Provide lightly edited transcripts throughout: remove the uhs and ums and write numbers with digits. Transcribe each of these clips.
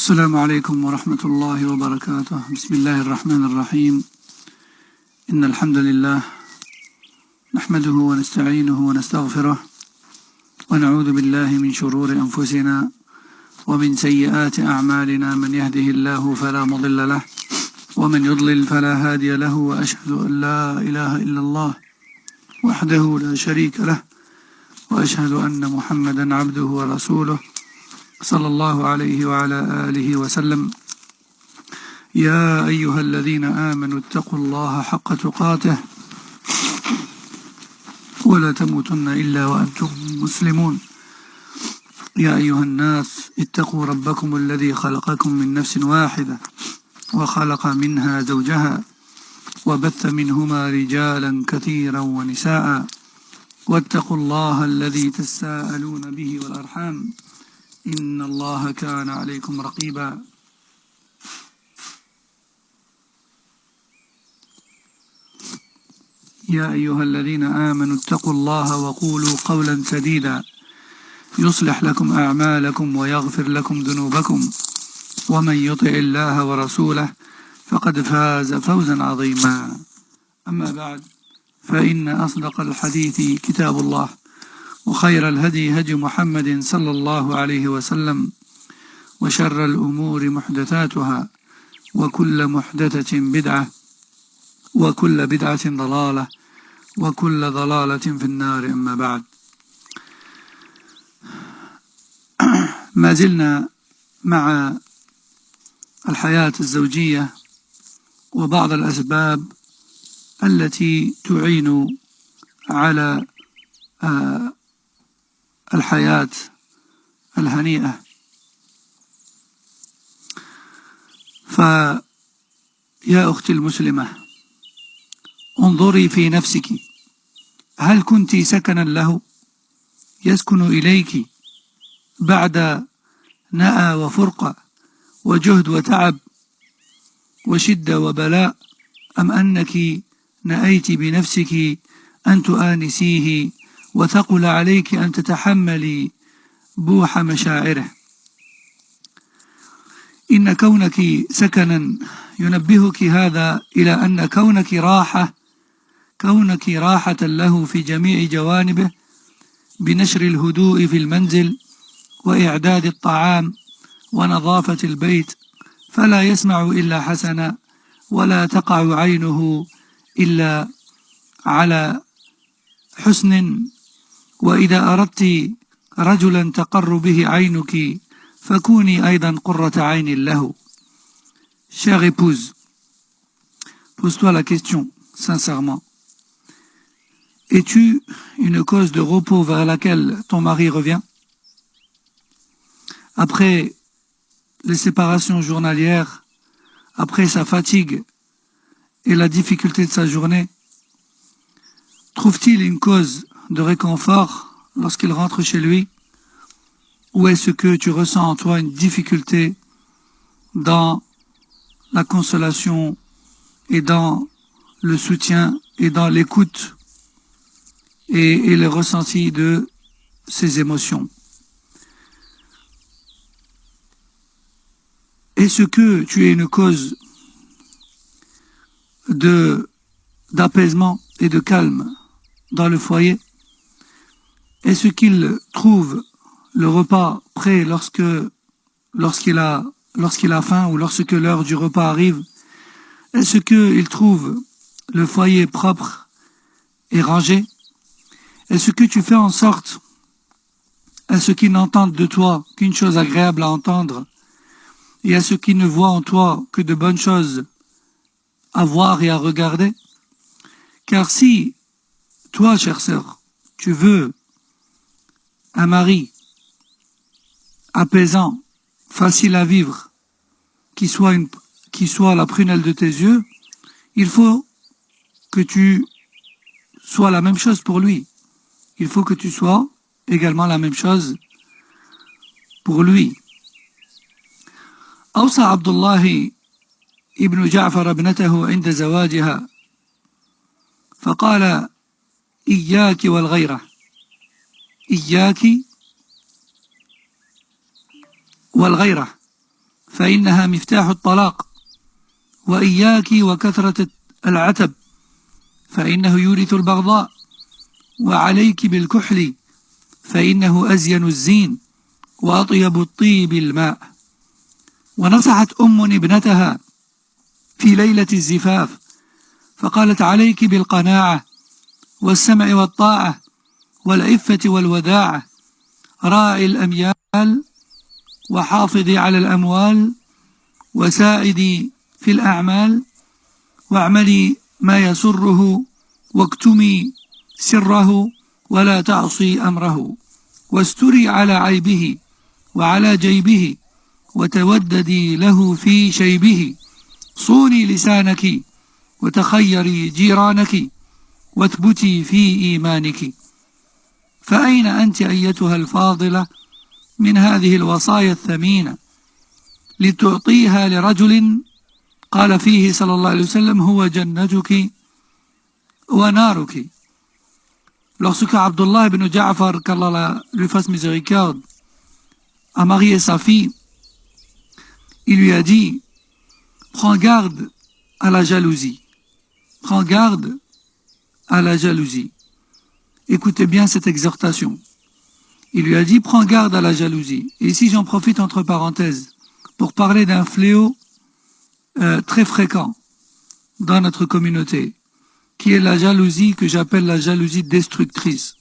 السلام عليكم ورحمة الله وبركاته. بسم الله الرحمن الرحيم. إن الحمد لله نحمده ونستعينه ونستغفره ونعوذ بالله من شرور أنفسنا ومن سيئات أعمالنا، من يهده الله فلا مضل له ومن يضلل فلا هادي له، وأشهد أن لا إله إلا الله وحده لا شريك له، وأشهد أن محمدا عبده ورسوله صلى الله عليه وعلى آله وسلم. يا أيها الذين آمنوا اتقوا الله حق تقاته ولا تموتن إلا وأنتم مسلمون. يا أيها الناس اتقوا ربكم الذي خلقكم من نفس واحدة وخلق منها زوجها وبث منهما رجالا كثيرا ونساء، واتقوا الله الذي تساءلون به والأرحام إن الله كان عليكم رقيبا. يا أيها الذين آمنوا اتقوا الله وقولوا قولا سديدا يصلح لكم أعمالكم ويغفر لكم ذنوبكم، ومن يطع الله ورسوله فقد فاز فوزا عظيما. أما بعد، فإن أصدق الحديث كتاب الله، وخير الهدي هدي محمد صلى الله عليه وسلم، وشر الأمور محدثاتها، وكل محدثة بدعة، وكل بدعة ضلالة، وكل ضلالة في النار. أما بعد، ما زلنا مع الحياة الزوجية وبعض الأسباب التي تعين على الحياة الهنيئة. فيا أختي المسلمة، انظري في نفسك، هل كنت سكنا له يسكن إليك بعد نأى وفرقة وجهد وتعب وشدة وبلاء، أم أنك نأيت بنفسك أن تؤانسيه وثقل عليك أن تتحملي بوح مشاعره؟ إن كونك سكنا ينبهك هذا إلى أن كونك راحة له في جميع جوانبه، بنشر الهدوء في المنزل وإعداد الطعام ونظافة البيت، فلا يسمع إلا حسنا، ولا تقع عينه إلا على حسن. وإذا أردت رجلا تقر به عينك فكوني أيضا قرة عين له. Chère épouse, pose-toi la question sincèrement. Es-tu une cause de repos vers laquelle ton mari revient? Après les séparations journalières, après sa fatigue et la difficulté de sa journée, trouve-t-il une cause de réconfort lorsqu'il rentre chez lui, ou est-ce que tu ressens en toi une difficulté dans la consolation et dans le soutien et dans l'écoute et le ressenti de ses émotions? Est-ce que tu es une cause d'apaisement et de calme dans le foyer? Est-ce qu'il trouve le repas prêt lorsqu'il a faim, ou lorsque l'heure du repas arrive? Est-ce qu'il trouve le foyer propre et rangé? Est-ce que tu fais en sorte à ce qu'il n'entende de toi qu'une chose agréable à entendre, et à ce qu'il ne voit en toi que de bonnes choses à voir et à regarder? Car si toi, chère sœur, tu veux un mari apaisant, facile à vivre, qui soit la prunelle de tes yeux, il faut que tu sois la même chose pour lui. Il faut que tu sois également la même chose pour lui. أوصى عبد الله ابن جعفر ابنته عند زواجها فقال: إياك والغيرة، إياك والغيرة، فإنها مفتاح الطلاق وإياك وكثرة العتب فإنه يورث البغضاء وعليك بالكحل فإنه أزين الزين وأطيب الطيب الماء. ونصحت ابنتها في ليلة الزفاف فقالت عليك بالقناعة والسمع والطاعة والعفة والوداعة راعي الأميال وحافظي على الأموال وساعدي في الأعمال واعملي ما يسره واكتمي سره ولا تعصي أمره واستري على عيبه وعلى جيبه وتوددي له في شيبه صوني لسانك وتخيري جيرانك واثبتي في إيمانك. فأين أنت أيتها الفاضلة من هذه الوصايا الثمينة لتعطيها لرجل قال فيه صلى الله عليه وسلم هو جنتك ونارك. Lorsque Abdullah ibn Ja'far, qu'Allah lui fasse miséricorde, a marié sa fille, il lui a dit prends garde à la jalousie, prends garde à la jalousie. Écoutez bien cette exhortation. Il lui a dit prends garde à la jalousie. Et ici j'en profite entre parenthèses pour parler d'un fléau très fréquent dans notre communauté, qui est la jalousie que j'appelle la jalousie destructrice.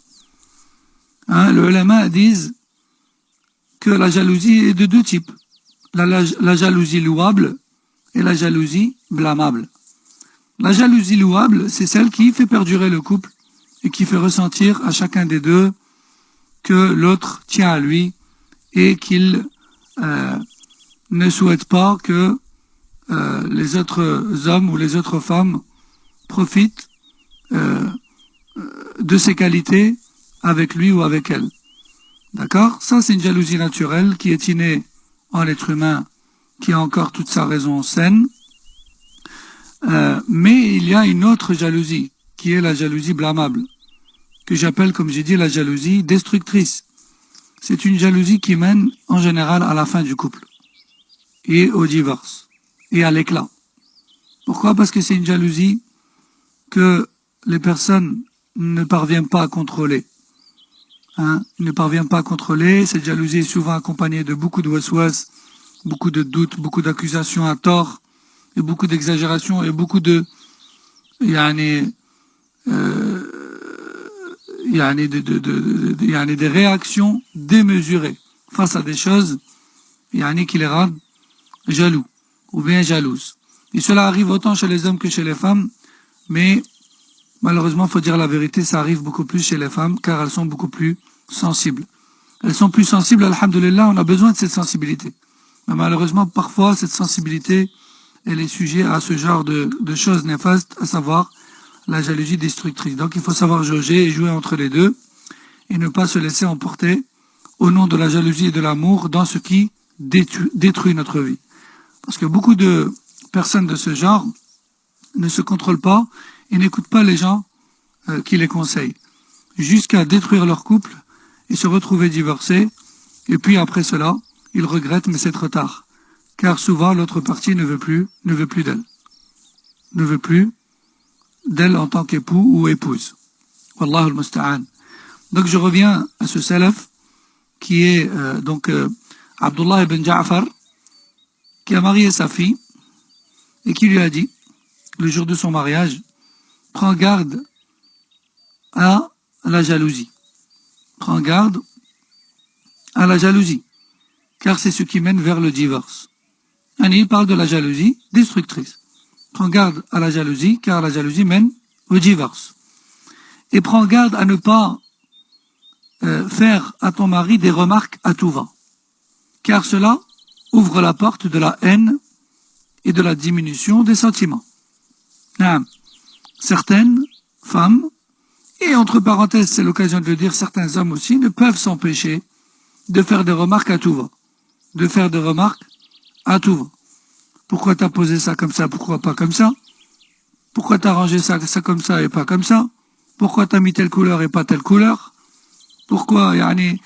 Les ulama disent que la jalousie est de deux types, la jalousie louable et la jalousie blâmable. La jalousie louable, c'est celle qui fait perdurer le couple et qui fait ressentir à chacun des deux que l'autre tient à lui et qu'il ne souhaite pas que les autres hommes ou les autres femmes profitent de ses qualités avec lui ou avec elle. D'accord? Ça, c'est une jalousie naturelle qui est innée en l'être humain, qui a encore toute sa raison saine. Mais il y a une autre jalousie, qui est la jalousie blâmable, que j'appelle, comme j'ai dit, la jalousie destructrice. C'est une jalousie qui mène en général à la fin du couple, et au divorce, et à l'éclat. Pourquoi? Parce que c'est une jalousie que les personnes ne parviennent pas à contrôler. Ne parviennent pas à contrôler. Cette jalousie est souvent accompagnée de beaucoup de waswas, beaucoup de doutes, beaucoup d'accusations à tort, et beaucoup d'exagérations, et beaucoup de des réactions démesurées face à des choses qui les rendent jaloux, ou bien jalouses. Et cela arrive autant chez les hommes que chez les femmes, mais malheureusement, il faut dire la vérité, ça arrive beaucoup plus chez les femmes, car elles sont beaucoup plus sensibles. Elles sont plus sensibles, alhamdoulilah, on a besoin de cette sensibilité. Mais malheureusement, parfois, cette sensibilité, elle est sujet à ce genre de choses néfastes, à savoir la jalousie destructrice. Donc il faut savoir jauger et jouer entre les deux, et ne pas se laisser emporter au nom de la jalousie et de l'amour dans ce qui détruit notre vie. Parce que beaucoup de personnes de ce genre ne se contrôlent pas et n'écoutent pas les gens qui les conseillent, jusqu'à détruire leur couple et se retrouver divorcés, et puis après cela, ils regrettent, mais c'est trop tard. Car souvent, l'autre partie ne veut plus d'elle. Ne veut plus d'elle en tant qu'époux ou épouse. Wallahu al-musta'an. Donc je reviens à ce salaf, qui est Abdullah ibn Ja'far, qui a marié sa fille, et qui lui a dit, le jour de son mariage, prends garde à la jalousie. Prends garde à la jalousie, car c'est ce qui mène vers le divorce. Et il parle de la jalousie destructrice. Prends garde à la jalousie, car la jalousie mène au divorce. Et prends garde à ne pas faire à ton mari des remarques à tout va, car cela ouvre la porte de la haine et de la diminution des sentiments. Certaines femmes, et entre parenthèses, c'est l'occasion de le dire, certains hommes aussi, ne peuvent s'empêcher de faire des remarques à tout va. De faire des remarques à tout va. Pourquoi t'as posé ça comme ça, pourquoi pas comme ça? Pourquoi t'as rangé ça comme ça et pas comme ça? Pourquoi t'as mis telle couleur et pas telle couleur? Pourquoi, des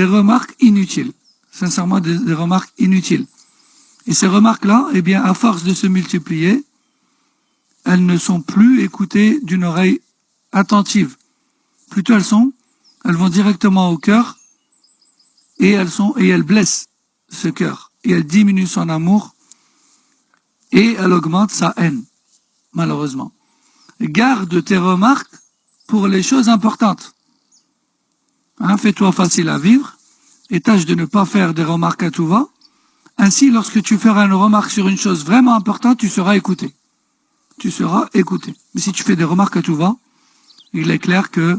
remarques inutiles. sincèrement des remarques inutiles. Et ces remarques-là, eh bien, à force de se multiplier, elles ne sont plus écoutées d'une oreille attentive. Plutôt elles vont directement au cœur et elles blessent ce cœur. Et elles diminuent son amour et elles augmentent sa haine, malheureusement. Garde tes remarques pour les choses importantes. Fais-toi facile à vivre et tâche de ne pas faire des remarques à tout va. Ainsi, lorsque tu feras une remarque sur une chose vraiment importante, tu seras écouté. Tu seras écouté. Mais si tu fais des remarques à tout va, il est clair que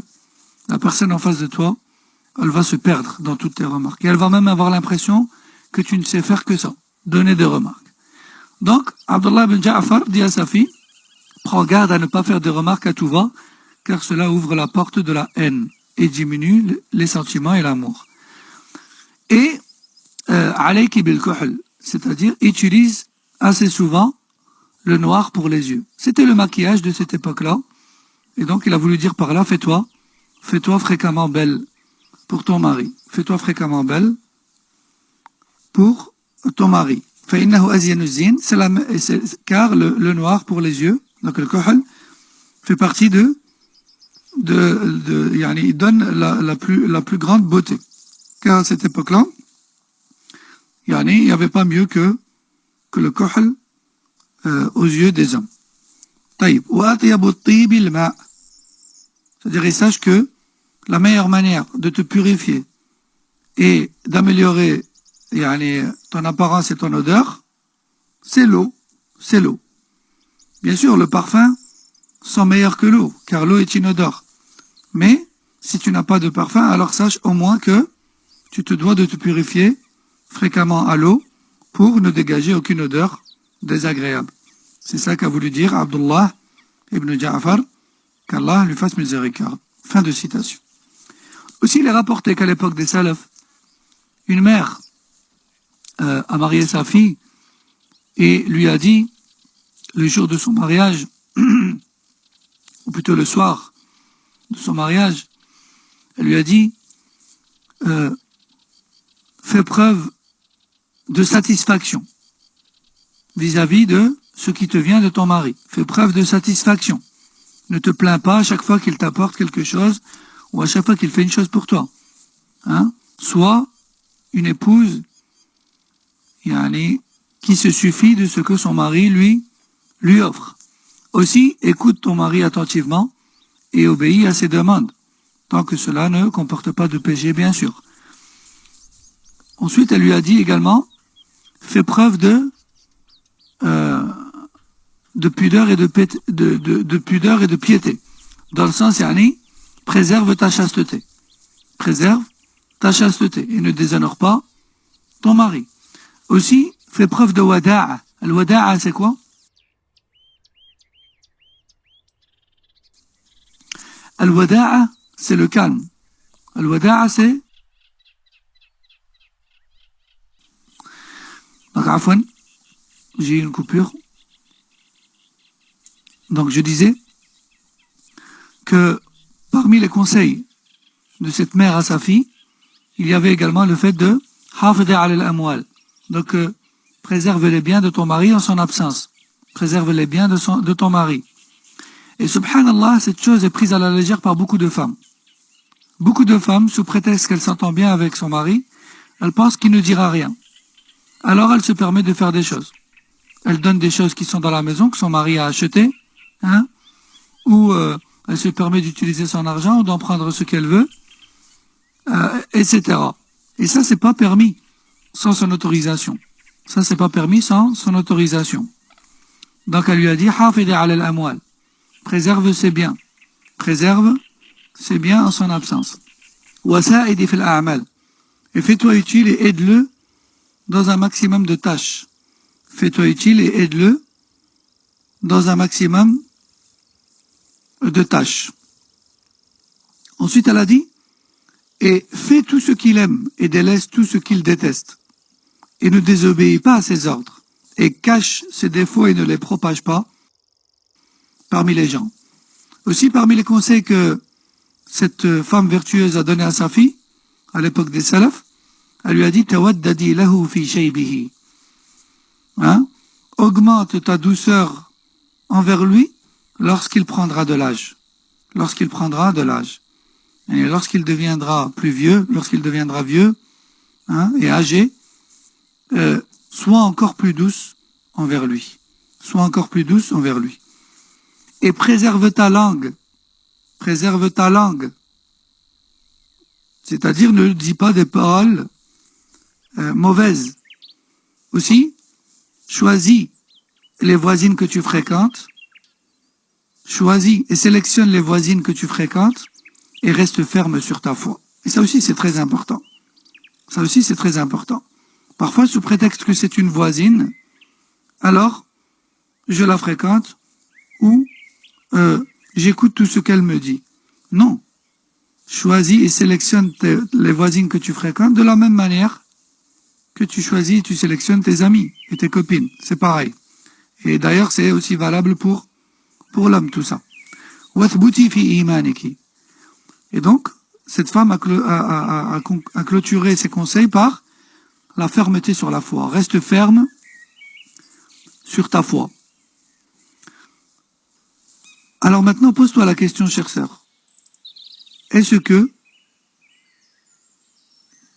la personne en face de toi, elle va se perdre dans toutes tes remarques. Et elle va même avoir l'impression que tu ne sais faire que ça, donner des remarques. Donc, Abdullah ibn Ja'far dit à sa fille, prends garde à ne pas faire des remarques à tout va, car cela ouvre la porte de la haine et diminue les sentiments et l'amour. Et alayki bil kuhl, c'est-à-dire utilise assez souvent le noir pour les yeux. C'était le maquillage de cette époque-là. Et donc il a voulu dire par là, fais-toi fréquemment belle pour ton mari. Fais-toi fréquemment belle pour ton mari. فإنه أزين الزين, car le noir pour les yeux, donc le kuhl, fait partie il donne la plus grande beauté. Car à cette époque-là, il n'y avait pas mieux que le kuhl aux yeux des hommes. طيب وأطيب الطيب الماء, c'est-à-dire il sache que la meilleure manière de te purifier et d'améliorer ton apparence et ton odeur, c'est l'eau. Bien sûr, le parfum sont meilleurs que l'eau, car l'eau est inodore. Mais si tu n'as pas de parfum, alors sache au moins que tu te dois de te purifier fréquemment à l'eau pour ne dégager aucune odeur désagréable. C'est ça qu'a voulu dire Abdullah ibn Ja'far, qu'Allah lui fasse miséricorde. Fin de citation. Aussi, il est rapporté qu'à l'époque des Salaf, une mère a marié sa fille et lui a dit, le jour de son mariage, ou plutôt le soir de son mariage, elle lui a dit, fais preuve de satisfaction vis-à-vis de ce qui te vient de ton mari. Fais preuve de satisfaction. Ne te plains pas à chaque fois qu'il t'apporte quelque chose ou à chaque fois qu'il fait une chose pour toi. Sois une épouse qui se suffit de ce que son mari lui offre. Aussi, écoute ton mari attentivement et obéis à ses demandes, tant que cela ne comporte pas de péché, bien sûr. Ensuite, elle lui a dit également, fais preuve de pudeur et de pudeur et de piété. Dans le sens, préserve ta chasteté. Préserve ta chasteté et ne déshonore pas ton mari. Aussi, fais preuve de wada'a. Le wada'a, c'est quoi? Al-wada'a, c'est le calme. Al-wada'a, c'est... Donc, afwan, j'ai eu une coupure. Donc, je disais que parmi les conseils de cette mère à sa fille, il y avait également le fait de hafidha ala al-amwal. Donc, préserve les biens de ton mari en son absence. Préserve les biens de ton mari. Et subhanallah, cette chose est prise à la légère par beaucoup de femmes. Beaucoup de femmes, sous prétexte qu'elles s'entendent bien avec son mari, elles pensent qu'il ne dira rien. Alors elle se permet de faire des choses. Elle donne des choses qui sont dans la maison, que son mari a achetées, ou elle se permet d'utiliser son argent ou d'en prendre ce qu'elle veut, etc. Et ça, c'est pas permis sans son autorisation. Ça, c'est pas permis sans son autorisation. Donc elle lui a dit, hafidha ala al-amwal. Préserve ses biens. Préserve ses biens en son absence. Wasa'idi fil a'mal. Et fais-toi utile et aide-le dans un maximum de tâches. Fais-toi utile et aide-le dans un maximum de tâches. Ensuite, elle a dit, et fais tout ce qu'il aime et délaisse tout ce qu'il déteste. Et ne désobéis pas à ses ordres. Et cache ses défauts et ne les propage pas parmi les gens. Aussi, parmi les conseils que cette femme vertueuse a donné à sa fille, à l'époque des salafs, Elle lui a dit tawaddadi lahu fi shaybihi. Hein? Augmente ta douceur envers lui lorsqu'il prendra de l'âge. Lorsqu'il prendra de l'âge. Et lorsqu'il deviendra plus vieux, lorsqu'il deviendra vieux, hein, et âgé, sois encore plus douce envers lui. Sois encore plus douce envers lui. Et préserve ta langue. Préserve ta langue. C'est-à-dire, ne dis pas des paroles mauvaises. Aussi, choisis les voisines que tu fréquentes. Choisis et sélectionne les voisines que tu fréquentes et reste ferme sur ta foi. Et ça aussi, c'est très important. Ça aussi, c'est très important. Parfois, sous prétexte que c'est une voisine, alors, je la fréquente ou j'écoute tout ce qu'elle me dit. Non. Choisis et sélectionne les voisines que tu fréquentes de la même manière que tu choisis et tu sélectionnes tes amis et tes copines. C'est pareil. Et d'ailleurs, c'est aussi valable pour l'homme, tout ça. Et donc, cette femme a clôturé ses conseils par la fermeté sur la foi. Reste ferme sur ta foi. Alors maintenant, pose-toi la question, chère sœur. Est-ce que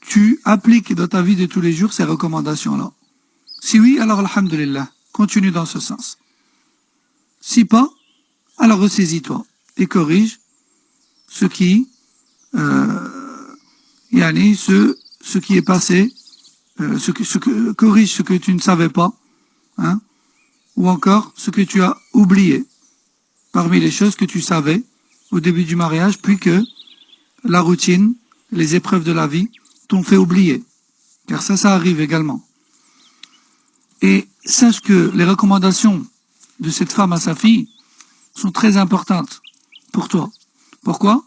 tu appliques dans ta vie de tous les jours ces recommandations-là? Si oui, alors alhamdulillah, continue dans ce sens. Si pas, alors ressaisis-toi et corrige ce qui est passé, corrige ce que tu ne savais pas, hein, ou encore ce que tu as oublié parmi les choses que tu savais au début du mariage, puis que la routine, les épreuves de la vie t'ont fait oublier. Car ça arrive également. Et sache que les recommandations de cette femme à sa fille sont très importantes pour toi. Pourquoi?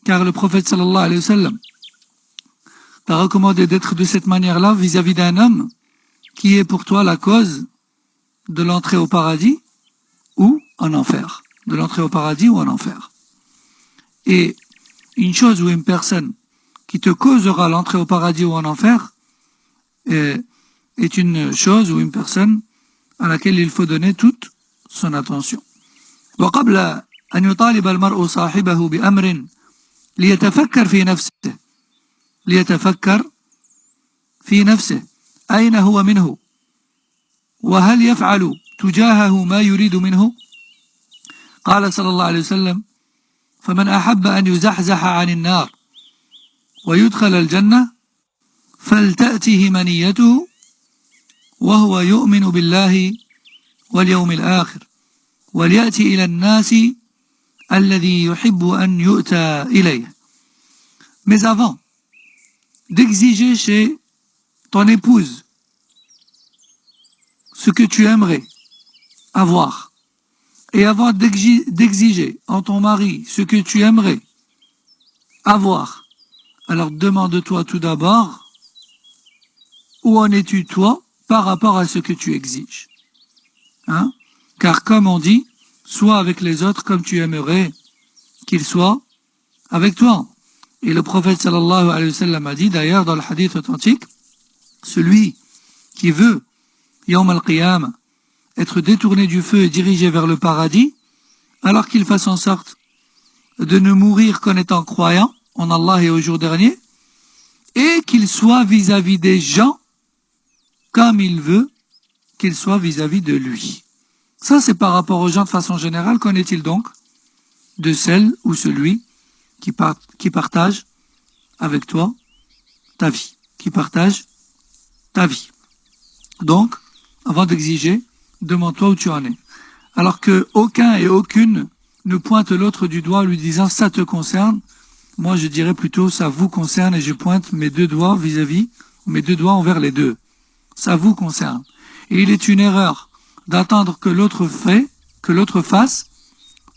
Car le prophète sallallahu alayhi wa sallam t'a recommandé d'être de cette manière-là vis-à-vis d'un homme qui est pour toi la cause de l'entrée au paradis ou en enfer. De l'entrée au paradis ou en enfer. Et une chose ou une personne qui te causera l'entrée au paradis ou en enfer est une chose ou une personne à laquelle il faut donner toute son attention. وقبل أن يطالب المرء صاحبه بأمر ليتفكر في نفسه أين هو منه وهل يفعل تجاهه ما يريد منه قال صلى الله عليه وسلم فمن أحب أن يزحزح عن النار ويدخل الجنة فلتأته منيته وهو يؤمن بالله واليوم الآخر وليأتي إلى الناس الذي يحب أن يؤتى إليه. Mais avant d'exiger chez ton épouse ce que tu aimerais avoir, et avant d'exiger en ton mari ce que tu aimerais avoir, alors demande-toi tout d'abord où en es-tu toi par rapport à ce que tu exiges. Hein? Car comme on dit, sois avec les autres comme tu aimerais qu'ils soient avec toi. Et le prophète sallallahu alayhi wa sallam a dit d'ailleurs dans le hadith authentique, celui qui veut, yawm al-qiyam, être détourné du feu et dirigé vers le paradis, alors qu'il fasse en sorte de ne mourir qu'en étant croyant en Allah et au jour dernier, et qu'il soit vis-à-vis des gens comme il veut qu'il soit vis-à-vis de lui. Ça, c'est par rapport aux gens de façon générale. Qu'en est-il donc de celle ou celui qui partage avec toi ta vie, qui partage ta vie. Donc, avant d'exiger, demande-toi où tu en es. Alors que aucun et aucune ne pointe l'autre du doigt en lui disant « ça te concerne », moi je dirais plutôt « ça vous concerne » et je pointe mes deux doigts vis-à-vis, mes deux doigts envers les deux. Ça vous concerne. Et il est une erreur d'attendre que l'autre fasse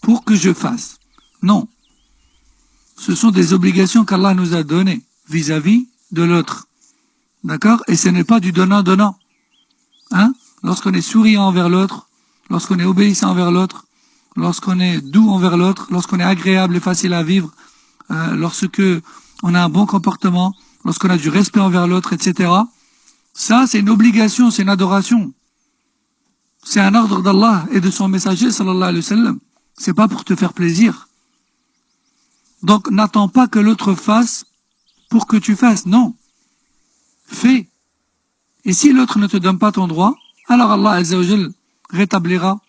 pour que je fasse. Non. Ce sont des obligations qu'Allah nous a données vis-à-vis de l'autre. D'accord? Et ce n'est pas du donnant-donnant. Hein? Lorsqu'on est souriant envers l'autre, lorsqu'on est obéissant envers l'autre, lorsqu'on est doux envers l'autre, lorsqu'on est agréable et facile à vivre, lorsque on a un bon comportement lorsqu'on a du respect envers l'autre, etc. Ça, c'est une obligation, c'est une adoration. C'est un ordre d'Allah et de son messager, sallallahu alayhi wa sallam. C'est pas pour te faire plaisir. Donc, n'attends pas que l'autre fasse pour que tu fasses. Non. Fais. Et si l'autre ne te donne pas ton droit, alors Allah Azza wa Jal rétablira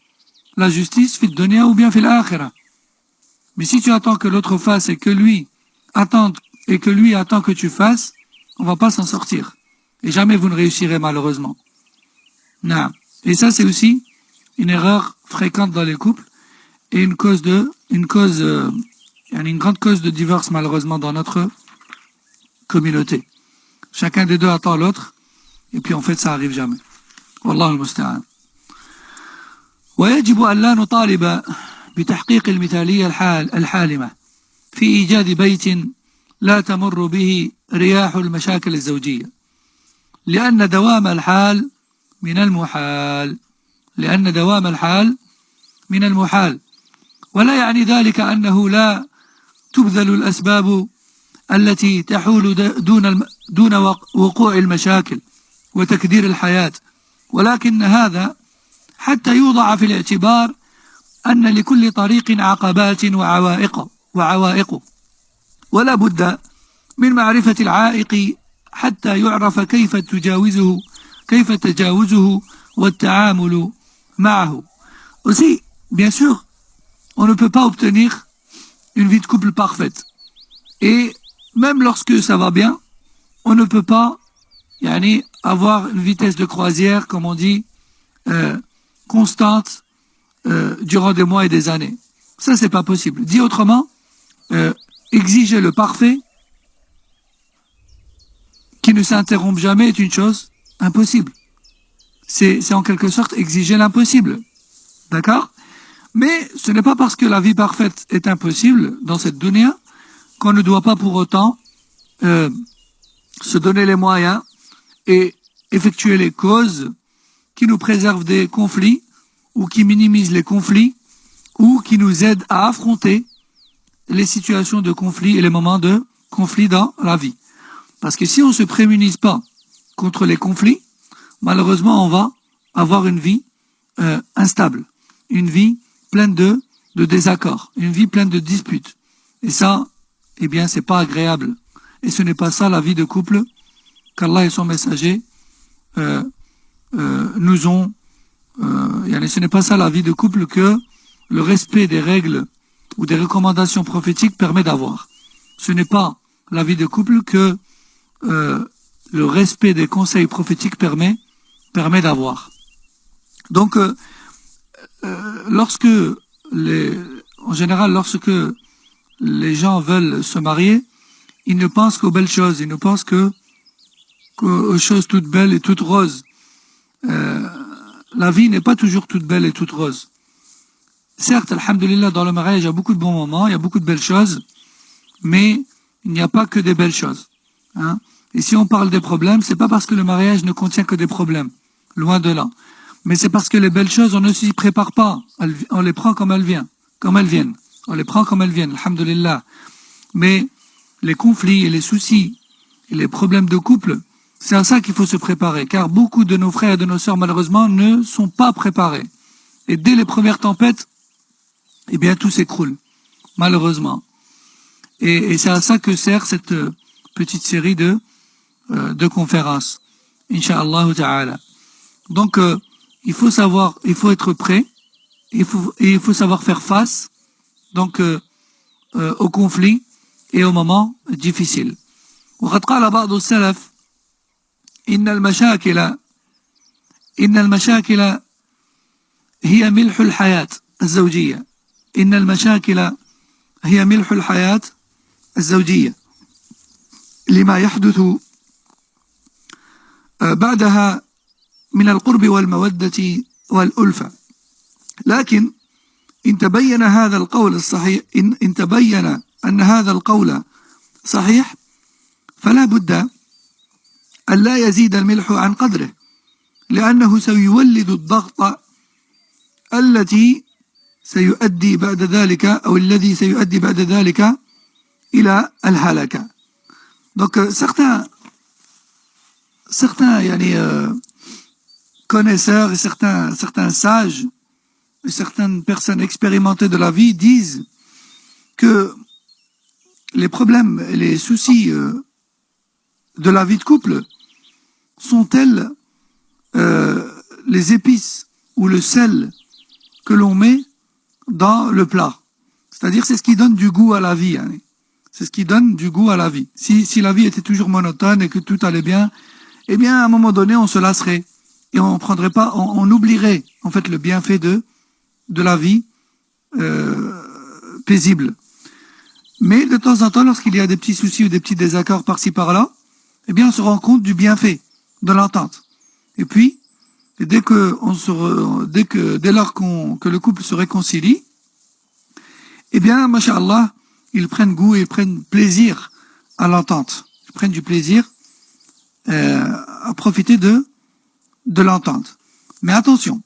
la justice, fil dunya ou bien fil akhirah. Mais si tu attends que l'autre fasse et que lui attend que tu fasses, on va pas s'en sortir. Et jamais vous ne réussirez malheureusement. Non. Et ça, c'est aussi une erreur fréquente dans les couples et une grande cause de divorce malheureusement dans notre communauté. Chacun des deux attend l'autre et puis en fait ça arrive jamais. Wallahu al-musta'an. ويجب أن لا نطالب بتحقيق المثالية الحالمة في إيجاد بيت لا تمر به رياح المشاكل الزوجية لأن دوام الحال من المحال ولا يعني ذلك أنه لا تبذل الأسباب التي تحول دون وقوع المشاكل وتكدير الحياة ولكن هذا حتى يوضع في الاعتبار أن لكل طريق عقبات وعوائق ولا بد من معرفة العائق حتى يعرف كيف تجاوزه والتعامل معه. Aussi, bien sûr, on ne peut pas obtenir une vie de couple parfaite. Et même lorsque ça va bien, on ne peut pas avoir une vitesse de croisière, comme on dit, constante durant des mois et des années. Ça, c'est pas possible. Dit autrement, exiger le parfait qui ne s'interrompt jamais est une chose impossible. C'est en quelque sorte exiger l'impossible. D'accord? Mais ce n'est pas parce que la vie parfaite est impossible dans cette dunya qu'on ne doit pas pour autant se donner les moyens et effectuer les causes qui nous préservent des conflits ou qui minimisent les conflits ou qui nous aident à affronter les situations de conflit et les moments de conflit dans la vie. Parce que si on ne se prémunise pas contre les conflits, malheureusement on va avoir une vie instable, une vie pleine de désaccords, une vie pleine de disputes. Et ça, eh bien, c'est pas agréable. Et ce n'est pas ça la vie de couple qu'Allah et son messager nous ont. Ce n'est pas ça la vie de couple que le respect des règles ou des recommandations prophétiques permet d'avoir. Ce n'est pas la vie de couple que le respect des conseils prophétiques permet d'avoir. Donc, en général, lorsque les gens veulent se marier, ils ne pensent qu'aux belles choses, ils ne pensent qu'aux choses toutes belles et toutes roses. La vie n'est pas toujours toute belle et toute rose. Certes, alhamdulillah, dans le mariage, il y a beaucoup de bons moments, il y a beaucoup de belles choses, mais il n'y a pas que des belles choses. Hein. Et si on parle des problèmes, c'est pas parce que le mariage ne contient que des problèmes, loin de là. Mais c'est parce que les belles choses, on ne s'y prépare pas. On les prend comme elles viennent. On les prend comme elles viennent, alhamdulillah. Mais les conflits et les soucis et les problèmes de couple, c'est à ça qu'il faut se préparer. Car beaucoup de nos frères et de nos sœurs, malheureusement, ne sont pas préparés. Et dès les premières tempêtes, eh bien, tout s'écroule. Malheureusement. Et c'est à ça que sert cette petite série de conférences. Inch'Allah ta'ala. Donc, il faut être prêt, il faut savoir faire face, donc, aux conflits et aux moments difficiles. وقد قال بعض السلف إن المشاكل هي ملح الحياة الزوجية. إن المشاكل هي ملح الحياة الزوجية لما يحدث بعدها من القرب والمودة والألفة. لكن إن تبين هذا القول الصحيح إن تبين أن هذا القول صحيح فلا بد أن لا يزيد الملح عن قدره لأنه سيولد الضغط الذي سيؤدي بعد ذلك إلى الهلكة. Donc certains connaisseurs et certains sages et certaines personnes expérimentées de la vie disent que les problèmes et les soucis de la vie de couple sont tels les épices ou le sel que l'on met dans le plat. C'est-à-dire c'est ce qui donne du goût à la vie. Hein. C'est ce qui donne du goût à la vie. Si la vie était toujours monotone et que tout allait bien, eh bien à un moment donné on se lasserait et on prendrait pas, on oublierait en fait le bienfait de la vie paisible. Mais de temps en temps, lorsqu'il y a des petits soucis ou des petits désaccords par-ci par-là, eh bien on se rend compte du bienfait de l'entente. Et puis dès lors que le couple se réconcilie, eh bien, masha'Allah, ils prennent goût et ils prennent plaisir à l'entente. Ils prennent du plaisir à profiter de l'entente. Mais attention,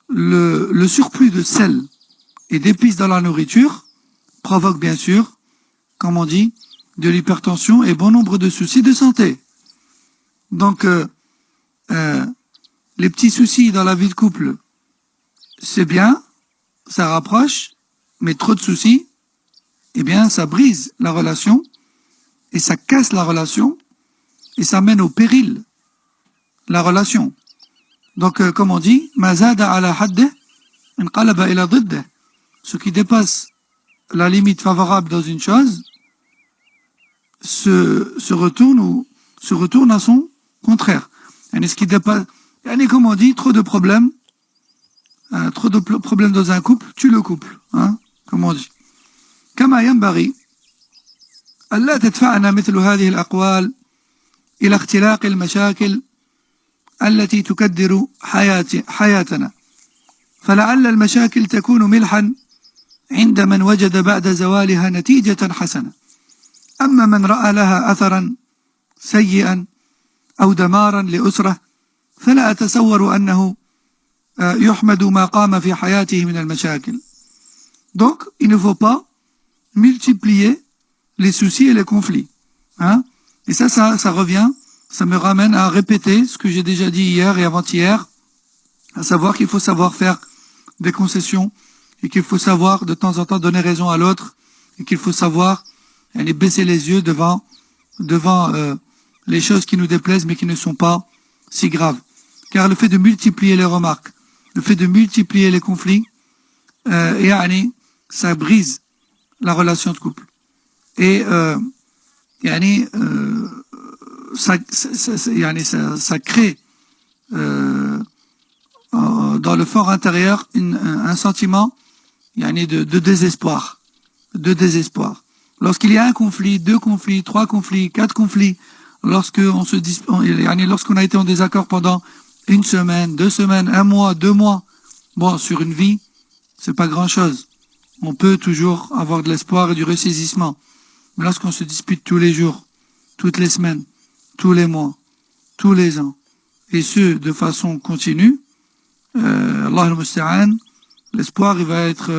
le surplus de sel et d'épices dans la nourriture provoque bien sûr, comme on dit, de l'hypertension et bon nombre de soucis de santé. Donc, les petits soucis dans la vie de couple, c'est bien, ça rapproche, mais trop de soucis, eh bien, ça brise la relation, et ça casse la relation, et ça mène au péril la relation. Donc, comme on dit, ma zada ala haddeh, inqalaba ila diddeh. Ce qui dépasse la limite favorable dans une chose se retourne à son contraire. Et ce qui dépasse, comme on dit, trop de problèmes dans un couple tue le couple, hein, comme on dit. كما ينبغي ألا تدفعنا مثل هذه الأقوال إلى اختلاق المشاكل التي تكدر حياتنا، فلعل المشاكل تكون ملحا عند من وجد بعد زوالها نتيجة حسنة، أما من رأى لها أثرا سيئا أو دمارا لأسرة فلا أتصور أنه يحمد ما قام في حياته من المشاكل. Donc, il ne faut pas multiplier les soucis et les conflits. Hein? Et ça revient, ça me ramène à répéter ce que j'ai déjà dit hier et avant-hier, à savoir qu'il faut savoir faire des concessions et qu'il faut savoir de temps en temps donner raison à l'autre et qu'il faut savoir baisser les yeux devant les choses qui nous déplaisent mais qui ne sont pas si graves. Car le fait de multiplier les remarques, le fait de multiplier les conflits, ça brise la relation de couple. Et ça crée dans le fort intérieur un sentiment de désespoir. Lorsqu'il y a un conflit, 2 conflits, 3 conflits, 4 conflits, lorsqu'on a été en désaccord pendant 1 semaine, 2 semaines, 1 mois, 2 mois, bon, sur une vie, c'est pas grand chose. On peut toujours avoir de l'espoir et du ressaisissement. Mais lorsqu'on se dispute tous les jours, toutes les semaines, tous les mois, tous les ans, et ce, de façon continue, Allah al-Musta'an, l'espoir, il va être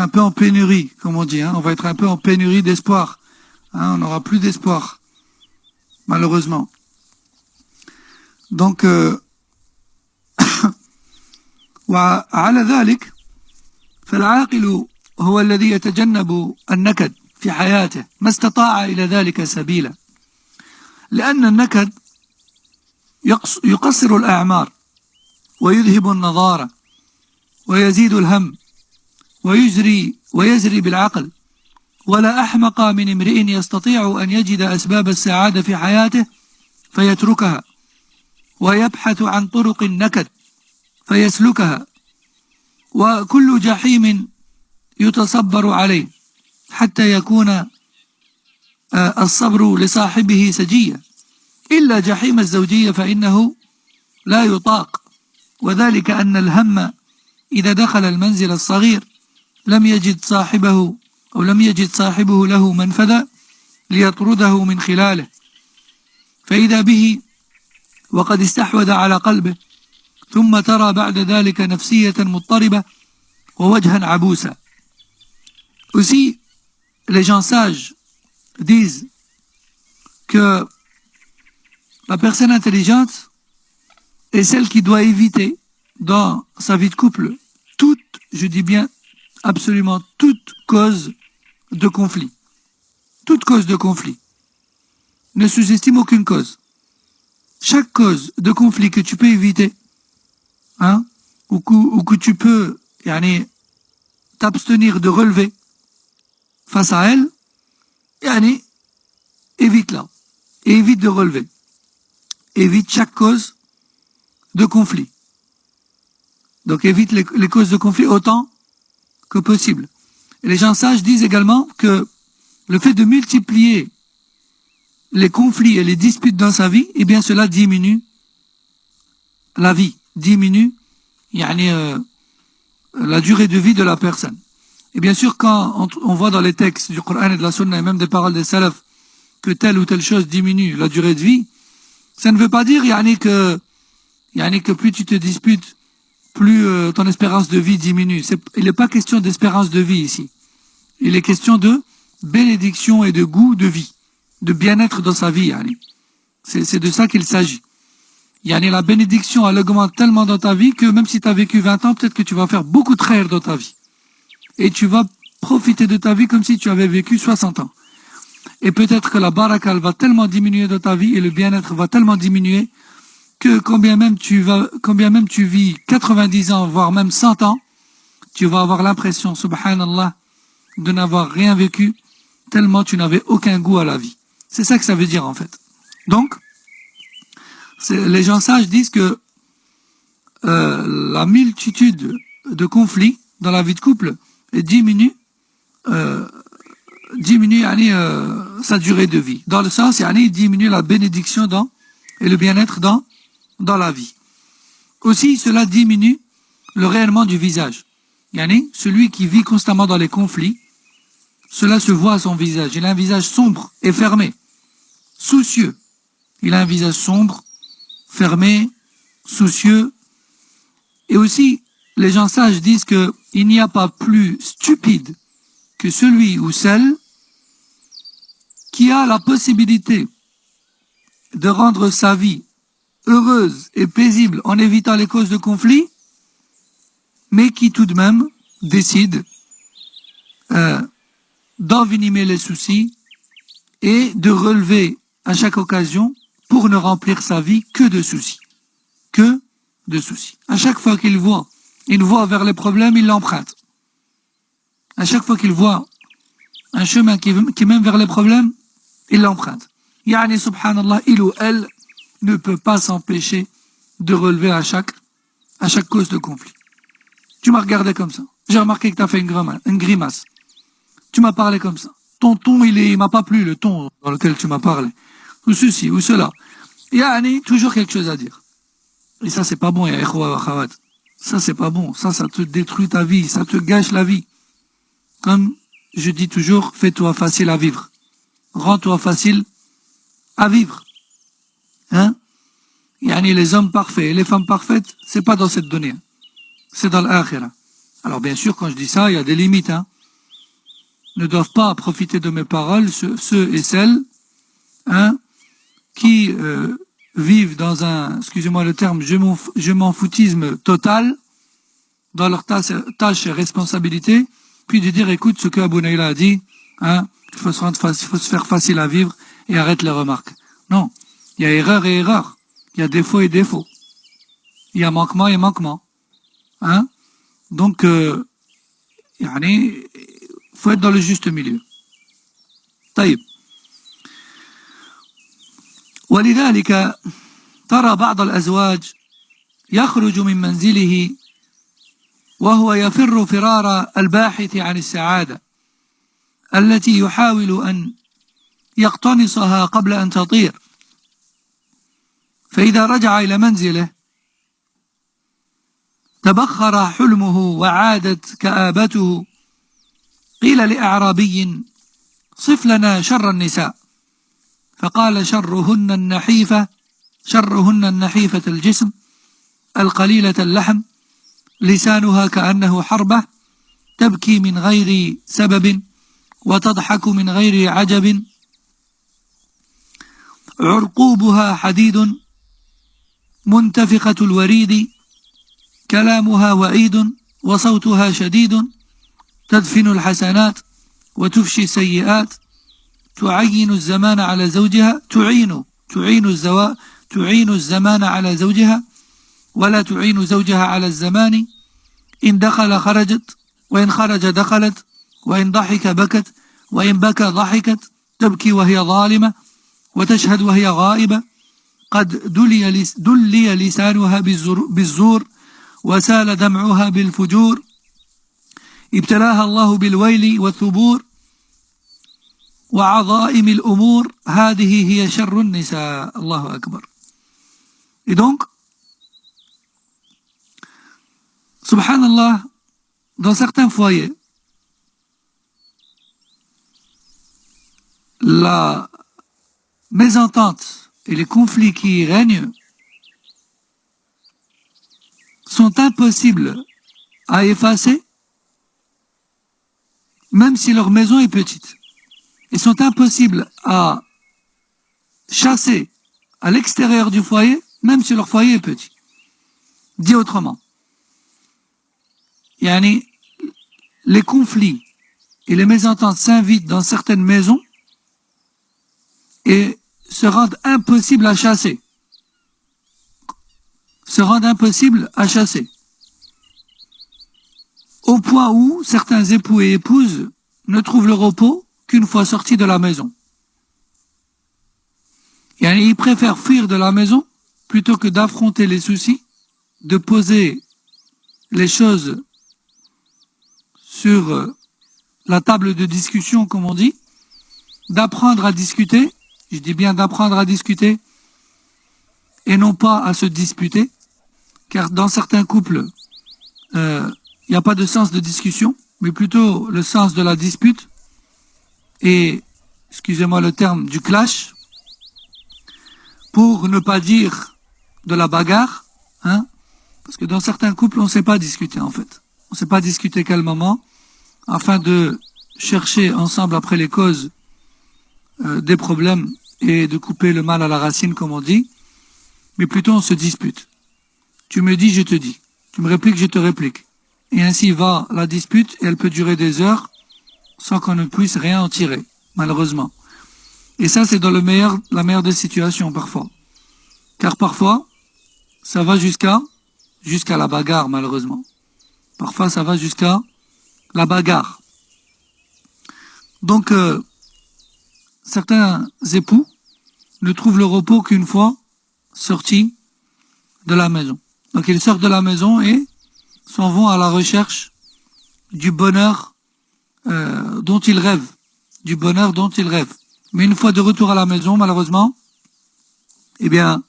un peu en pénurie, comme on dit, hein. On va être un peu en pénurie d'espoir. Hein, on n'aura plus d'espoir, malheureusement. Donc, وعلى ذلك فالعاقل هو الذي يتجنب النكد في حياته ما استطاع إلى ذلك سبيلا، لأن النكد يقصر الأعمار ويذهب النضارة ويزيد الهم ويزري بالعقل، ولا أحمق من امرئ يستطيع أن يجد أسباب السعادة في حياته فيتركها ويبحث عن طرق النكد فيسلكها، وكل جحيم يتصبر عليه حتى يكون الصبر لصاحبه سجيا، إلا جحيم الزوجية فإنه لا يطاق، وذلك أن الهم إذا دخل المنزل الصغير لم يجد صاحبه له منفذا ليطرده من خلاله، فإذا به وقد استحوذ على قلبه، ثم ترى بعد ذلك نفسية مضطربة ووجها عبوسا. Aussi, les gens sages disent que la personne intelligente est celle qui doit éviter dans sa vie de couple toute, je dis bien absolument toute cause de conflit. Toute cause de conflit. Ne sous-estime aucune cause. Chaque cause de conflit que tu peux éviter, hein, ou que tu peux t'abstenir de relever face à elle, évite-la. Et évite de relever. Évite chaque cause de conflit. Donc évite les causes de conflit autant que possible. Et les gens sages disent également que le fait de multiplier les conflits et les disputes dans sa vie, eh bien cela diminue la vie, diminue la durée de vie de la personne. Et bien sûr, quand on voit dans les textes du Coran et de la Sunna et même des paroles des salafs que telle ou telle chose diminue la durée de vie, ça ne veut pas dire que plus tu te disputes, plus ton espérance de vie diminue. Il n'est pas question d'espérance de vie ici. Il est question de bénédiction et de goût de vie, de bien-être dans sa vie. C'est de ça qu'il s'agit. La bénédiction, elle augmente tellement dans ta vie que même si tu as vécu 20 ans, peut-être que tu vas faire beaucoup de khair dans ta vie. Et tu vas profiter de ta vie comme si tu avais vécu 60 ans. Et peut-être que la baraka va tellement diminuer dans ta vie et le bien-être va tellement diminuer que combien même tu vis 90 ans, voire même 100 ans, tu vas avoir l'impression, subhanallah, de n'avoir rien vécu tellement tu n'avais aucun goût à la vie. C'est ça que ça veut dire en fait. Donc, les gens sages disent que la multitude de conflits dans la vie de couple diminue sa durée de vie. Dans le sens, il diminue la bénédiction et le bien-être dans la vie. Aussi, cela diminue le rayonnement du visage. Celui qui vit constamment dans les conflits, cela se voit à son visage. Il a un visage sombre et fermé, soucieux. Il a un visage sombre, fermé, soucieux. Et aussi, les gens sages disent que il n'y a pas plus stupide que celui ou celle qui a la possibilité de rendre sa vie heureuse et paisible en évitant les causes de conflit, mais qui tout de même décide d'envenimer les soucis et de relever à chaque occasion pour ne remplir sa vie que de soucis. Que de soucis. À chaque fois qu'il voit une voie vers les problèmes, il l'emprunte. À chaque fois qu'il voit un chemin qui mène vers les problèmes, il l'emprunte. Subhanallah, il ou elle ne peut pas s'empêcher de relever à chaque cause de conflit. Tu m'as regardé comme ça. J'ai remarqué que tu as fait une grimace. Tu m'as parlé comme ça. Ton ton, il m'a pas plu, le ton dans lequel tu m'as parlé. Ou ceci, ou cela. Toujours quelque chose à dire. Et ça, c'est pas bon, ya ikhwa wa akhawat. Ça, c'est pas bon. Ça te détruit ta vie. Ça te gâche la vie. Comme je dis toujours, fais-toi facile à vivre. Rends-toi facile à vivre. Les hommes parfaits et les femmes parfaites, c'est pas dans cette donnée. C'est dans l'akhira. Alors bien sûr, quand je dis ça, il y a des limites. Ne doivent pas profiter de mes paroles ceux et celles qui vivent dans un, excusez-moi le terme, je m'en foutisme total dans leurs tâches et responsabilités, puis de dire, écoute, ce que Abou Naïla a dit, il faut se faire facile à vivre et arrête les remarques. Non, il y a erreur et erreur, il y a défaut et défaut, il y a manquement et manquement. Donc, faut être dans le juste milieu. طيب. ولذلك ترى بعض الأزواج يخرج من منزله وهو يفر فرار الباحث عن السعادة التي يحاول أن يقتنصها قبل أن تطير، فإذا رجع إلى منزله تبخر حلمه وعادت كآبته. قيل لأعرابي صف لنا شر النساء، فقال شرهن النحيفة الجسم القليلة اللحم لسانها كأنه حربة تبكي من غير سبب وتضحك من غير عجب عرقوبها حديد منتفخة الوريد كلامها وعيد وصوتها شديد تدفن الحسنات وتفشي السيئات تعين الزمان على زوجها تعين الزمان على زوجها ولا تعين زوجها على الزمان إن دخل خرجت وإن خرج دخلت وإن ضحك بكت وإن بكى ضحكت تبكي وهي ظالمة وتشهد وهي غائبة قد دلي لسانها بالزور وسال دمعها بالفجور ابتلاها الله بالويل والثبور وعظائم الأمور هذه هي شر النساء. الله أكبر. Et donc, subhanallah, dans certains foyers, la mésentente et les conflits qui y règnent sont impossibles à effacer, même si leur maison est petite. Ils sont impossibles à chasser à l'extérieur du foyer, même si leur foyer est petit. Dit autrement, yani, les conflits et les mésententes s'invitent dans certaines maisons et se rendent impossibles à chasser. Au point où certains époux et épouses ne trouvent le repos qu'une fois sortis de la maison. Et ils préfèrent fuir de la maison plutôt que d'affronter les soucis, de poser les choses sur la table de discussion, comme on dit, d'apprendre à discuter, je dis bien d'apprendre à discuter, et non pas à se disputer, car dans certains couples, il n'y a pas de sens de discussion, mais plutôt le sens de la dispute, et, excusez-moi le terme, du clash, pour ne pas dire de la bagarre, hein, parce que dans certains couples, on ne sait pas discuter en fait. On ne sait pas discuter calmement, afin de chercher ensemble après les causes des problèmes et de couper le mal à la racine, comme on dit, mais plutôt on se dispute. Tu me dis, je te dis. Tu me répliques, je te réplique. Et ainsi va la dispute, et elle peut durer des heures sans qu'on ne puisse rien en tirer, malheureusement. Et ça, c'est dans la meilleure des situations, parfois. Car parfois, ça va jusqu'à la bagarre, malheureusement. Parfois, ça va jusqu'à la bagarre. Donc, certains époux ne trouvent le repos qu'une fois sortis de la maison. Donc, ils sortent de la maison et s'en vont à la recherche du bonheur dont ils rêvent. Du bonheur dont ils rêvent. Mais une fois de retour à la maison, malheureusement, eh bien,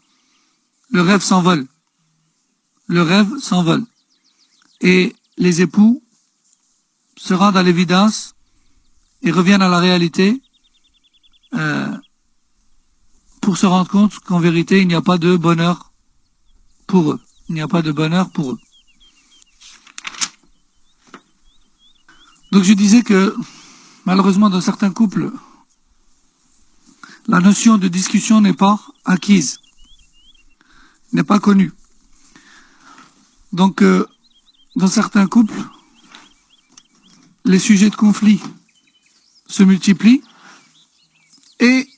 le rêve s'envole. Le rêve s'envole. Et les époux se rendent à l'évidence et reviennent à la réalité pour se rendre compte qu'en vérité, il n'y a pas de bonheur pour eux. Il n'y a pas de bonheur pour eux. Donc je disais que, malheureusement, dans certains couples, la notion de discussion n'est pas acquise, n'est pas connue. Donc, dans certains couples, les sujets de conflit se multiplient et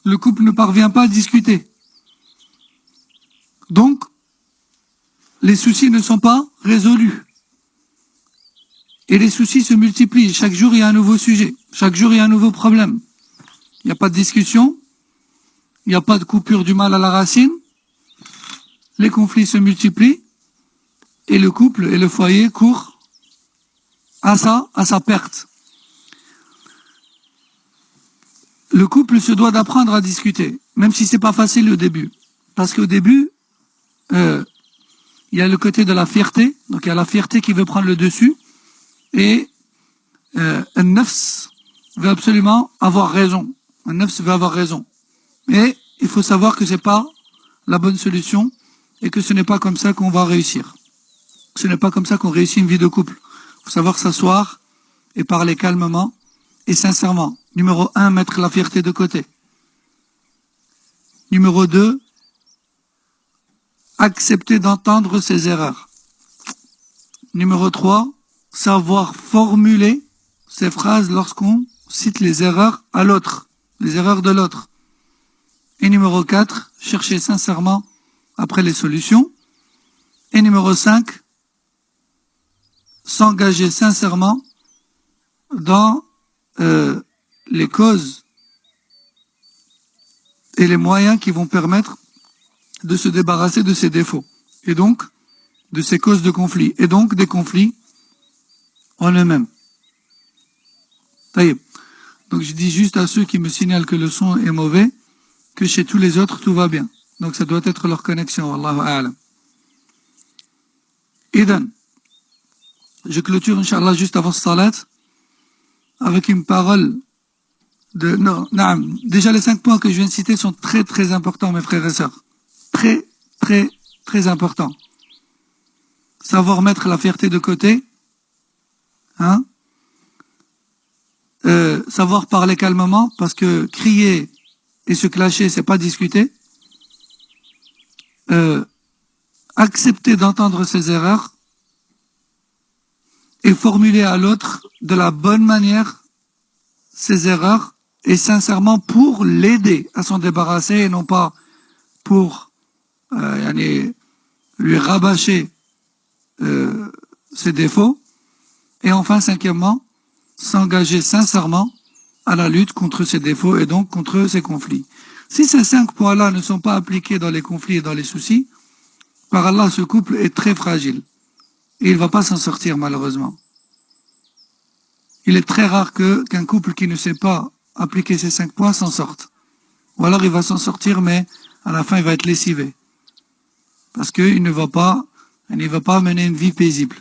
le couple ne parvient pas à discuter. Donc, les soucis ne sont pas résolus. Et les soucis se multiplient. Chaque jour, il y a un nouveau sujet. Chaque jour, il y a un nouveau problème. Il n'y a pas de discussion. Il n'y a pas de coupure du mal à la racine. Les conflits se multiplient. Et le couple et le foyer courent à sa perte. Le couple se doit d'apprendre à discuter, même si c'est pas facile au début. Parce qu'au début, il y a le côté de la fierté. Donc il y a la fierté qui veut prendre le dessus. Et un nafs veut absolument avoir raison. Un nafs veut avoir raison. Mais il faut savoir que c'est pas la bonne solution et que ce n'est pas comme ça qu'on va réussir. Ce n'est pas comme ça qu'on réussit une vie de couple. Il faut savoir s'asseoir et parler calmement et sincèrement. Numéro 1, mettre la fierté de côté. Numéro 2, accepter d'entendre ses erreurs. Numéro 3, savoir formuler ces phrases lorsqu'on cite les erreurs à l'autre, les erreurs de l'autre. Et numéro 4, chercher sincèrement après les solutions. Et numéro 5, s'engager sincèrement dans les causes et les moyens qui vont permettre de se débarrasser de ces défauts, et donc de ces causes de conflit, et donc des conflits en eux-mêmes. Donc je dis juste à ceux qui me signalent que le son est mauvais, que chez tous les autres tout va bien. Donc ça doit être leur connexion, Wallahu a'lam. Idan, je clôture Inch'Allah juste avant ce salat avec une parole de... Non, déjà les 5 points que je viens de citer sont très très importants, mes frères et sœurs. Très très très importants. Savoir mettre la fierté de côté, hein, savoir parler calmement, parce que crier et se clasher, c'est pas discuter. Accepter d'entendre ses erreurs et formuler à l'autre de la bonne manière ses erreurs et sincèrement pour l'aider à s'en débarrasser et non pas pour lui rabâcher ses défauts. Et enfin, 5e, s'engager sincèrement à la lutte contre ces défauts et donc contre ces conflits. Si ces 5 points-là ne sont pas appliqués dans les conflits et dans les soucis, par Allah, ce couple est très fragile. Et il ne va pas s'en sortir, malheureusement. Il est très rare qu'un couple qui ne sait pas appliquer ces 5 points s'en sorte. Ou alors il va s'en sortir, mais à la fin, il va être lessivé. Parce qu'il ne va pas mener une vie paisible.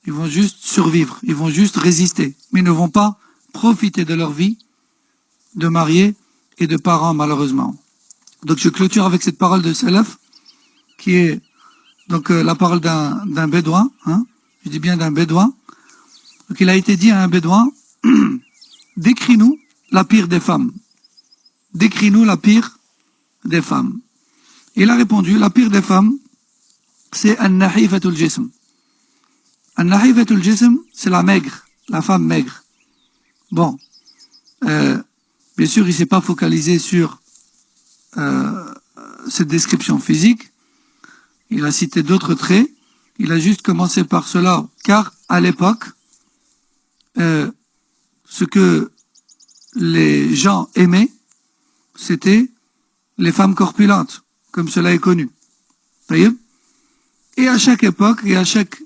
Ils vont juste survivre, ils vont juste résister. Mais ils ne vont pas profiter de leur vie de mariés et de parents, malheureusement. Donc je clôture avec cette parole de Salaf, qui est donc la parole d'un bédouin, hein, je dis bien d'un bédouin. Donc il a été dit à un bédouin, décris-nous la pire des femmes. Décris-nous la pire des femmes. Il a répondu, la pire des femmes, c'est an-nahifatul jism. An-nahifatul jism, c'est la maigre, la femme maigre. Bon, bien sûr, il ne s'est pas focalisé sur cette description physique. Il a cité d'autres traits. Il a juste commencé par cela, car à l'époque, ce que les gens aimaient, c'était les femmes corpulentes, comme cela est connu. Et à chaque époque, et à chaque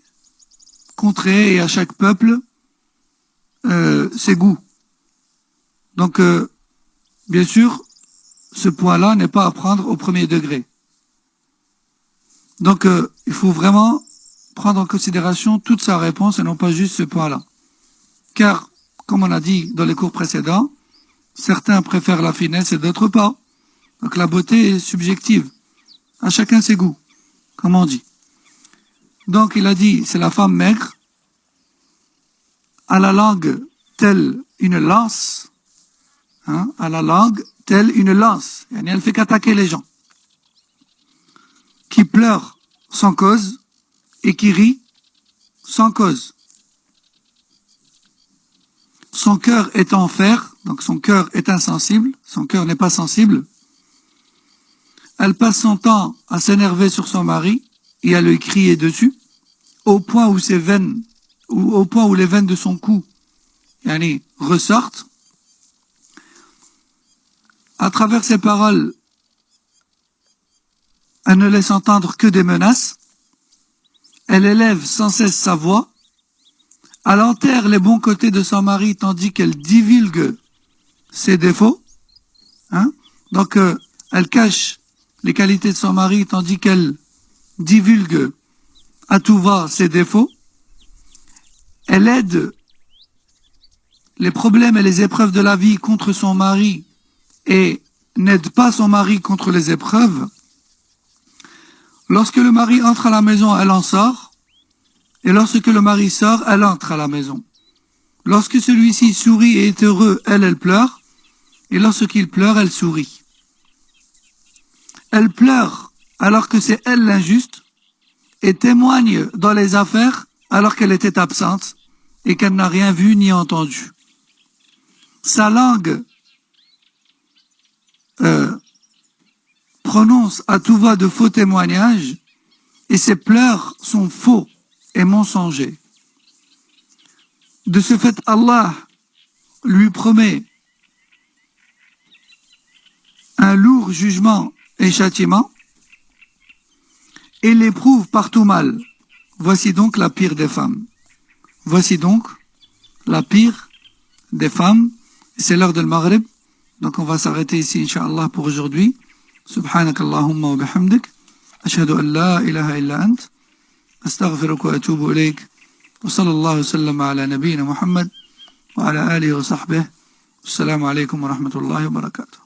contrée, et à chaque peuple, ses goûts. Donc, bien sûr, ce point-là n'est pas à prendre au premier degré. Donc, il faut vraiment prendre en considération toute sa réponse et non pas juste ce point-là. Car, comme on a dit dans les cours précédents, certains préfèrent la finesse et d'autres pas. Donc la beauté est subjective. À chacun ses goûts, comme on dit. Donc il a dit, c'est la femme maigre, à la langue telle une lance, hein, à la langue telle une lance. Elle ne fait qu'attaquer les gens. Qui pleure sans cause et qui rit sans cause. Son cœur est en fer, donc son cœur est insensible, son cœur n'est pas sensible. Elle passe son temps à s'énerver sur son mari et à lui crier dessus, au point où ses veines, au point où les veines de son cou ressortent. À travers ses paroles, elle ne laisse entendre que des menaces. Elle élève sans cesse sa voix. Elle enterre les bons côtés de son mari tandis qu'elle divulgue ses défauts. Hein? Donc, elle cache les qualités de son mari tandis qu'elle divulgue à tout va ses défauts. Elle aide les problèmes et les épreuves de la vie contre son mari et n'aide pas son mari contre les épreuves. Lorsque le mari entre à la maison, elle en sort. Et lorsque le mari sort, elle entre à la maison. Lorsque celui-ci sourit et est heureux, elle pleure. Et lorsqu'il pleure, elle sourit. Elle pleure alors que c'est elle l'injuste et témoigne dans les affaires alors qu'elle était absente et qu'elle n'a rien vu ni entendu. Sa langue prononce à tout va de faux témoignages et ses pleurs sont faux et mensongers. De ce fait, Allah lui promet un lourd jugement et châtiment et l'éprouve par tout mal. Voici donc la pire des femmes. Voici donc la pire des femmes. C'est l'heure de Maghrib. Donc on va s'arrêter ici, Inch'Allah, pour aujourd'hui. Subhanak Allahumma wa bihamdik. Ashhadu an la ilaha illa ant. Astaghfiruka wa atubu ilayk. Wa sallallahu sallam ala nabiyyina Muhammad wa ala alihi wa sahbihi. Assalamu alaikum wa rahmatullahi wa barakatuh.